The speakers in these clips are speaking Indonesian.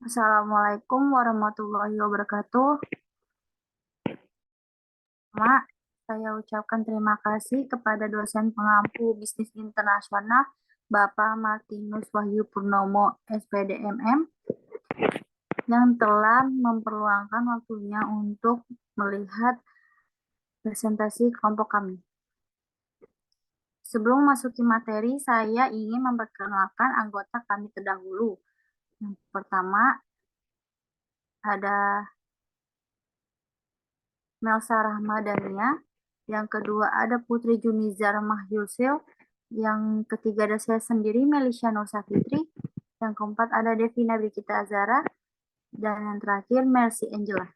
Assalamualaikum warahmatullahi wabarakatuh. Mak, saya ucapkan terima kasih kepada dosen pengampu Bisnis Internasional, Bapak Martinus Wahyu Purnomo, SPDMM, yang telah memperluangkan waktunya untuk melihat presentasi kelompok kami. Sebelum masuki materi, saya ingin memperkenalkan anggota kami terdahulu. Yang pertama, ada Melsa Rahmadania. Yang kedua ada Putri Junizar Mahyusil. Yang ketiga ada saya sendiri, Melisha Nur Safitri. Yang keempat ada Devina Brikita Azara. Dan yang terakhir, Mercy Angela.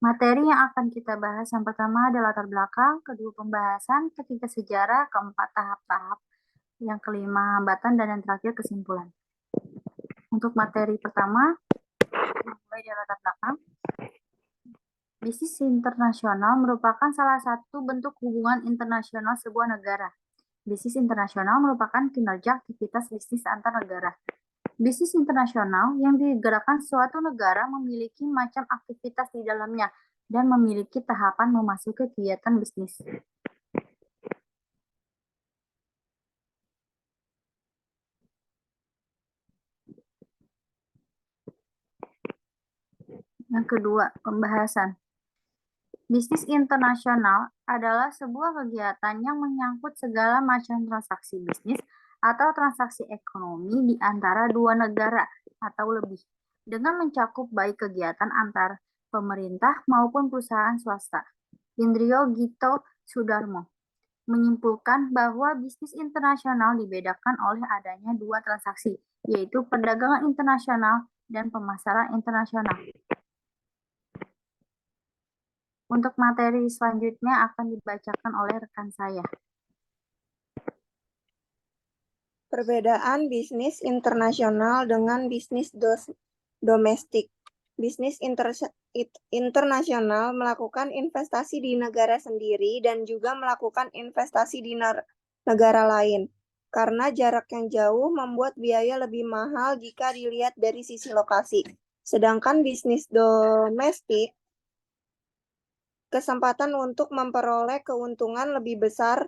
Materi yang akan kita bahas yang pertama adalah latar belakang, kedua pembahasan, ketiga sejarah, keempat tahap-tahap, yang kelima hambatan, dan yang terakhir kesimpulan. Untuk materi pertama, mulai dari latar belakang. Bisnis internasional merupakan salah satu bentuk hubungan internasional sebuah negara. Bisnis internasional merupakan kinerja aktivitas bisnis antar negara. Bisnis internasional yang digerakkan suatu negara memiliki macam aktivitas di dalamnya dan memiliki tahapan memasuki kegiatan bisnis. Yang kedua, pembahasan. Bisnis internasional adalah sebuah kegiatan yang menyangkut segala macam transaksi bisnis atau transaksi ekonomi di antara dua negara atau lebih, dengan mencakup baik kegiatan antar pemerintah maupun perusahaan swasta. Indrio Gito Sudarmo menyimpulkan bahwa bisnis internasional dibedakan oleh adanya dua transaksi, yaitu perdagangan internasional dan pemasaran internasional. Untuk materi selanjutnya akan dibacakan oleh rekan saya. Perbedaan bisnis internasional dengan bisnis domestik. Bisnis internasional melakukan investasi di negara sendiri dan juga melakukan investasi di negara lain. Karena jarak yang jauh membuat biaya lebih mahal jika dilihat dari sisi lokasi. Sedangkan bisnis domestik, kesempatan untuk memperoleh keuntungan lebih besar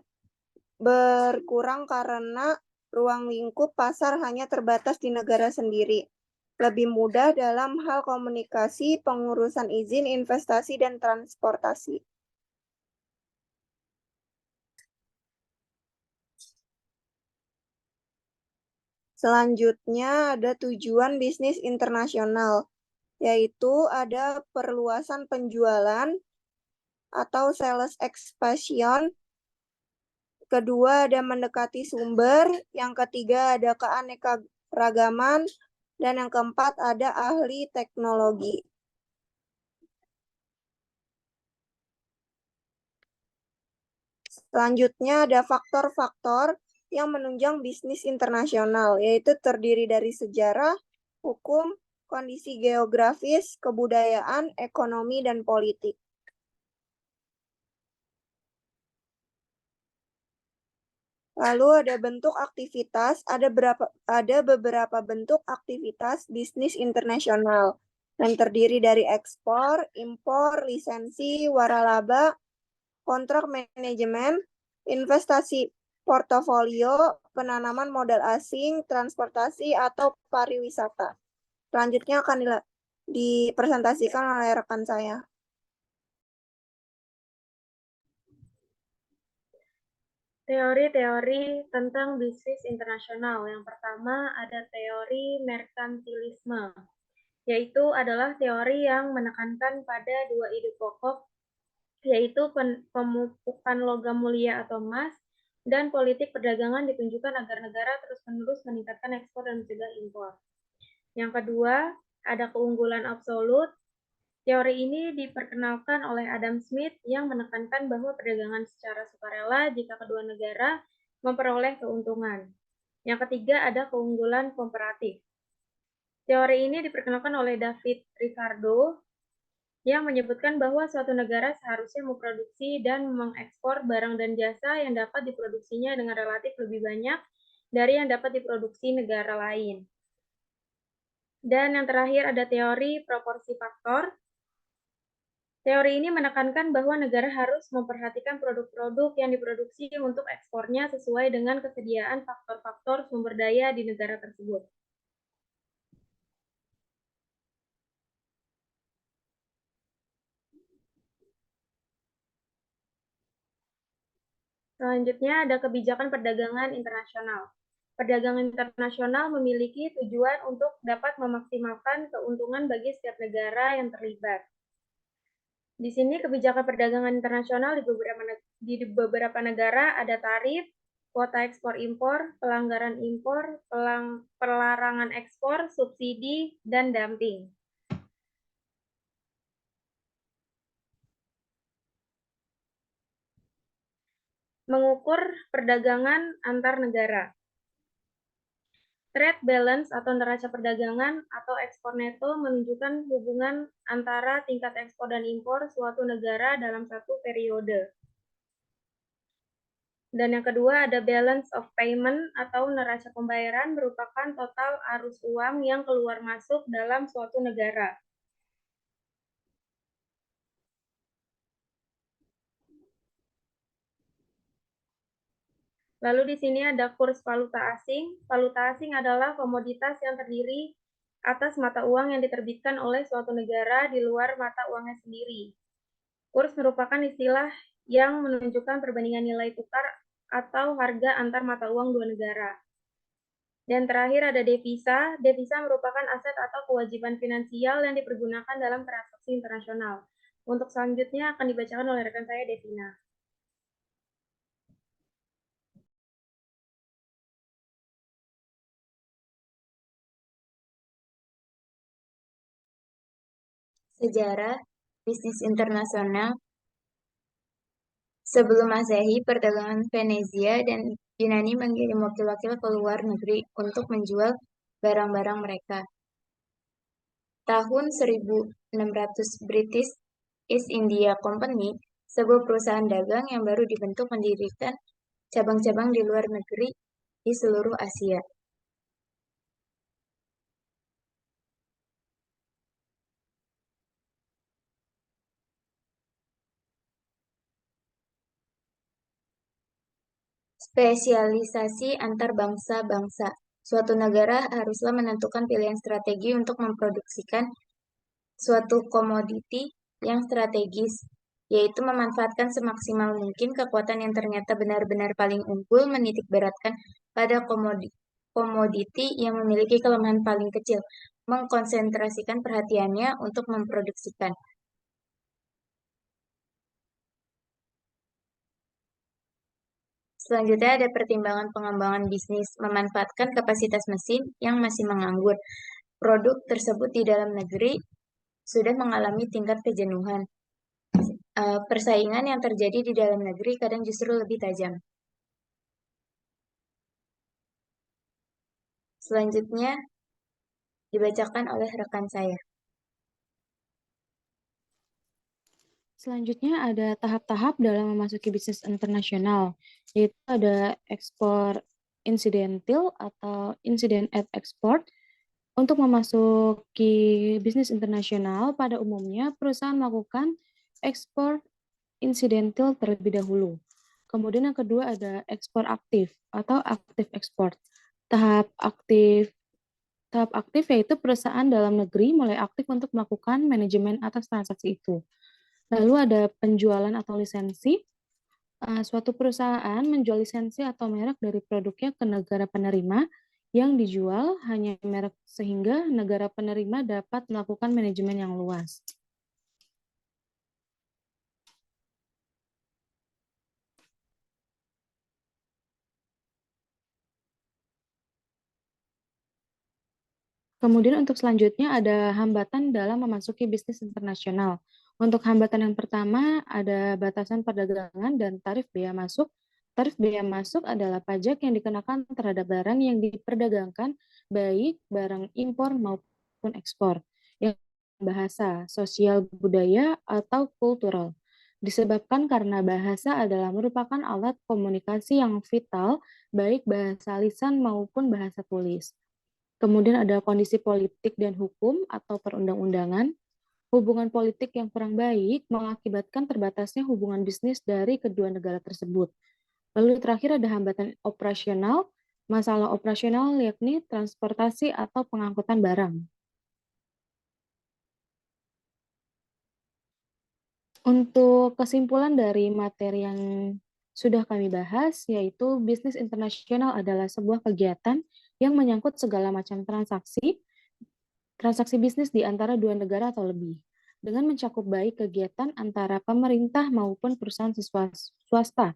berkurang karena ruang lingkup pasar hanya terbatas di negara sendiri. Lebih mudah dalam hal komunikasi, pengurusan izin, investasi, dan transportasi. Selanjutnya ada tujuan bisnis internasional, yaitu ada perluasan penjualan atau sales expansion. Kedua ada mendekati sumber, yang ketiga ada keanekaragaman, dan yang keempat ada ahli teknologi. Selanjutnya ada faktor-faktor yang menunjang bisnis internasional, yaitu terdiri dari sejarah, hukum, kondisi geografis, kebudayaan, ekonomi, dan politik. Lalu ada bentuk aktivitas, ada beberapa bentuk aktivitas bisnis internasional yang terdiri dari ekspor, impor, lisensi, waralaba, kontrak manajemen, investasi portofolio, penanaman modal asing, transportasi, atau pariwisata. Selanjutnya akan dipresentasikan oleh rekan saya. Teori-teori tentang bisnis internasional. Yang pertama ada teori merkantilisme, yaitu adalah teori yang menekankan pada dua ide pokok, yaitu pemupukan logam mulia atau emas, dan politik perdagangan ditunjukkan agar negara terus-menerus meningkatkan ekspor dan mencegah impor. Yang kedua, ada keunggulan absolut. Teori ini diperkenalkan oleh Adam Smith yang menekankan bahwa perdagangan secara sukarela jika kedua negara memperoleh keuntungan. Yang ketiga ada keunggulan komparatif. Teori ini diperkenalkan oleh David Ricardo yang menyebutkan bahwa suatu negara seharusnya memproduksi dan mengekspor barang dan jasa yang dapat diproduksinya dengan relatif lebih banyak dari yang dapat diproduksi negara lain. Dan yang terakhir ada teori proporsi faktor. Teori ini menekankan bahwa negara harus memperhatikan produk-produk yang diproduksi untuk ekspornya sesuai dengan kesediaan faktor-faktor sumber daya di negara tersebut. Selanjutnya ada kebijakan perdagangan internasional. Perdagangan internasional memiliki tujuan untuk dapat memaksimalkan keuntungan bagi setiap negara yang terlibat. Di sini kebijakan perdagangan internasional di beberapa negara ada tarif, kuota ekspor-impor, pelanggaran impor, pelarangan ekspor, subsidi, dan dumping. Mengukur perdagangan antar negara. Trade balance atau neraca perdagangan atau ekspor neto menunjukkan hubungan antara tingkat ekspor dan impor suatu negara dalam satu periode. Dan yang kedua ada balance of payment atau neraca pembayaran merupakan total arus uang yang keluar masuk dalam suatu negara. Lalu di sini ada kurs valuta asing. Valuta asing adalah komoditas yang terdiri atas mata uang yang diterbitkan oleh suatu negara di luar mata uangnya sendiri. Kurs merupakan istilah yang menunjukkan perbandingan nilai tukar atau harga antar mata uang dua negara. Dan terakhir ada devisa. Devisa merupakan aset atau kewajiban finansial yang dipergunakan dalam transaksi internasional. Untuk selanjutnya akan dibacakan oleh rekan saya, Devina. Sejarah bisnis internasional. Sebelum Masehi, perdagangan Venezia dan Yunani mengirim wakil-wakil ke luar negeri untuk menjual barang-barang mereka. Tahun 1600, British East India Company, sebuah perusahaan dagang yang baru dibentuk, mendirikan cabang-cabang di luar negeri di seluruh Asia. Spesialisasi antar bangsa-bangsa. Suatu negara haruslah menentukan pilihan strategi untuk memproduksikan suatu komoditi yang strategis, yaitu memanfaatkan semaksimal mungkin kekuatan yang ternyata benar-benar paling unggul, menitik beratkan pada komoditi yang memiliki kelemahan paling kecil, mengkonsentrasikan perhatiannya untuk memproduksikan. Selanjutnya ada pertimbangan pengembangan bisnis, memanfaatkan kapasitas mesin yang masih menganggur. Produk tersebut di dalam negeri sudah mengalami tingkat kejenuhan. Persaingan yang terjadi di dalam negeri kadang justru lebih tajam. Selanjutnya dibacakan oleh rekan saya. Selanjutnya ada tahap-tahap dalam memasuki bisnis internasional, yaitu ada ekspor insidental atau incident at export. Untuk memasuki bisnis internasional, pada umumnya perusahaan melakukan ekspor insidental terlebih dahulu. Kemudian yang kedua ada ekspor aktif atau aktif ekspor. Tahap aktif yaitu perusahaan dalam negeri mulai aktif untuk melakukan manajemen atas transaksi itu. Lalu ada penjualan atau lisensi. Suatu perusahaan menjual lisensi atau merek dari produknya ke negara penerima yang dijual hanya merek sehingga negara penerima dapat melakukan manajemen yang luas. Kemudian untuk selanjutnya ada hambatan dalam memasuki bisnis internasional. Untuk hambatan yang pertama ada batasan perdagangan dan tarif biaya masuk. Tarif biaya masuk adalah pajak yang dikenakan terhadap barang yang diperdagangkan, baik barang impor maupun ekspor. Yang bahasa, sosial budaya, atau kultural. Disebabkan karena bahasa adalah merupakan alat komunikasi yang vital, baik bahasa lisan maupun bahasa tulis. Kemudian ada kondisi politik dan hukum atau perundang-undangan. Hubungan politik yang kurang baik mengakibatkan terbatasnya hubungan bisnis dari kedua negara tersebut. Lalu terakhir ada hambatan operasional. Masalah operasional yakni transportasi atau pengangkutan barang. Untuk kesimpulan dari materi yang sudah kami bahas, yaitu bisnis internasional adalah sebuah kegiatan yang menyangkut segala macam transaksi bisnis di antara dua negara atau lebih, dengan mencakup baik kegiatan antara pemerintah maupun perusahaan swasta.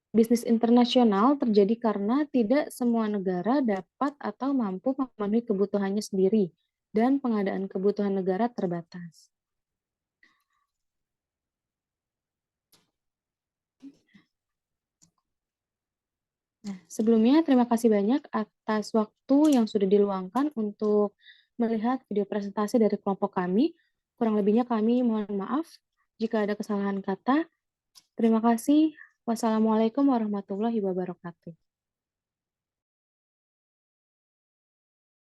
Bisnis internasional terjadi karena tidak semua negara dapat atau mampu memenuhi kebutuhannya sendiri, dan pengadaan kebutuhan negara terbatas. Nah, sebelumnya terima kasih banyak atas waktu yang sudah diluangkan untuk melihat video presentasi dari kelompok kami. Kurang lebihnya kami mohon maaf jika ada kesalahan kata. Terima kasih. Wassalamualaikum warahmatullahi wabarakatuh.